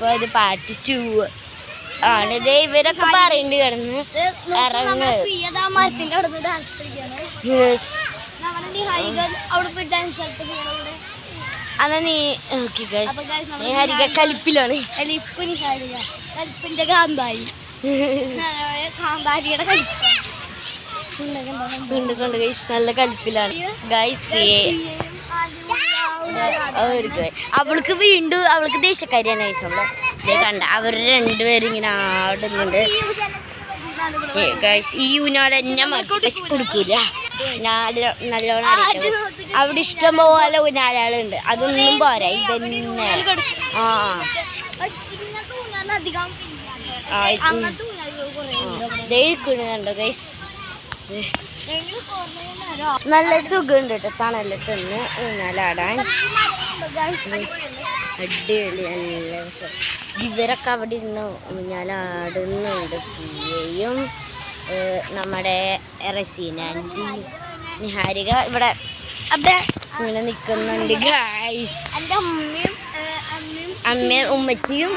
അപ്പോൾ അത് പാർട്ട് 2 ആണ്. ഇതേ ഇവരൊക്കെ പറയേണ്ടി കിടന്ന് ഇറങ്ങ്. അന്നാ നീ നിഹാരിക കലിപ്പിലാണ്. കലിപ്പിന്റെ കാന്താരി കാന്താരിയുടെ കലിപ്പുണ്ട് കൊണ്ട് ഗൈസ് നല്ല കലിപ്പിലാണ് ഗൈസ്. അവൾക്ക് വീണ്ടും അവൾക്ക് ദേശക്കാരിയാണ് കഴിച്ചോളൂ. ഇതേ കണ്ട അവർ രണ്ടുപേരും ഇങ്ങനെ ആടുന്നുണ്ട് ഗൈസ്. ഈ ഊഞ്ഞാൽ എന്നെ പക്ഷെ കൊടുക്കൂല. നല്ലോണം അവിടെ ഇഷ്ടം പോലെ ഊഞ്ഞാലുകളുണ്ട്. അതൊന്നും പോരാ ഇതന്നെ. കണ്ടോ ഗൈസ്. നല്ല സുഖമുണ്ട് കേട്ടോ തണലിട്ടൊന്ന് ഊഞ്ഞാലാടാൻ. അടിപൊളി നല്ല രസം. ഇവരൊക്കെ അവിടെ ഇരുന്ന് ഊഞ്ഞാലാടുന്നുണ്ട്. പിയെയും നമ്മുടെ റസീന ആൻറ്റി നിഹാരിക ഇവിടെ ഇങ്ങനെ നിൽക്കുന്നുണ്ട് ഗൈസ്. അമ്മയും ഉമ്മച്ചിയും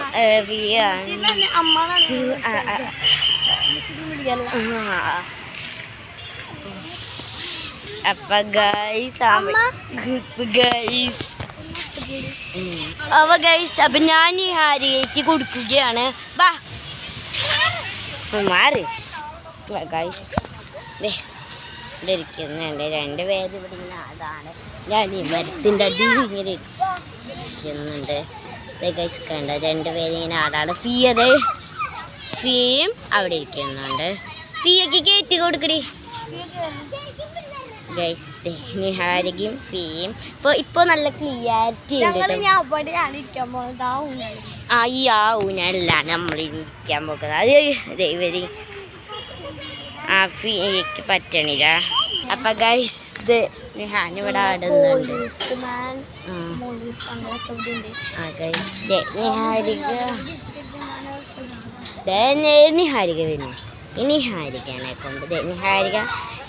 അപ്പൊ ഗൈസ് അപ്പൊ ഞാൻ നിഹാരികയ്ക്ക് കൊടുക്കുകയാണ്. ബാ മാറി ഗൈസ്. ഇരിക്കുന്നുണ്ട് രണ്ടുപേര് ഇവിടെ ഇങ്ങനെ. അതാണ് ഞാൻ ഈ മരത്തിൻ്റെ അടിയിൽ ഇങ്ങനെ ഇരിക്കുന്നുണ്ട് ഗൈസ്. കണ്ട രണ്ടുപേര് ഇങ്ങനെ ആടാണ്. ഫിയയും അവിടെ ഇരിക്കുന്നുണ്ട്. ഫിയക്ക് കയറ്റി കൊടുക്കടി ഗൈസ്. നിഹാരികയും ഫിയയും ഇപ്പൊ നല്ല ക്ലിയാരിറ്റി ഉണ്ട്. ഈ ഊഞ്ഞാലാണ് നമ്മൾ ഇരിക്കാൻ പോകുന്നത്. അത് ഇവര് ആ ഫിയക്ക് പറ്റണില്ല. അപ്പൊ ഗൈസ് നിഹാനിവിടെ ആടുന്നുണ്ട്. നിഹാരിക വരുന്നു. നിഹാരികനെ കൊണ്ട് നിഹാരിക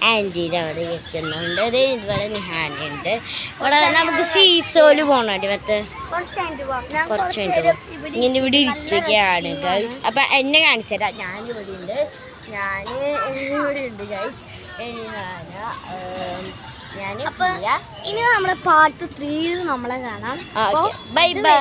ആൻറ്റീൻ്റെ അവിടെ വെക്കുന്നുണ്ട്. ഇവിടെ നിഹാനുണ്ട്. ഇവിടെ നമുക്ക് സീസോല് പോകണോടി മറ്റേ കുറച്ച് മിനിറ്റ് ഇങ്ങനെ ഇവിടെ ഇരിക്കുകയാണ് ഗൈസ്. അപ്പം എന്നെ കാണിച്ചുതരാം. ഞാനിവിടെ ഉണ്ട്. ഇവിടെ ഉണ്ട് ഗൈസ്. ഇനി നമ്മുടെ പാർട്ട് 3 നമ്മളെ കാണാം. Bye bye.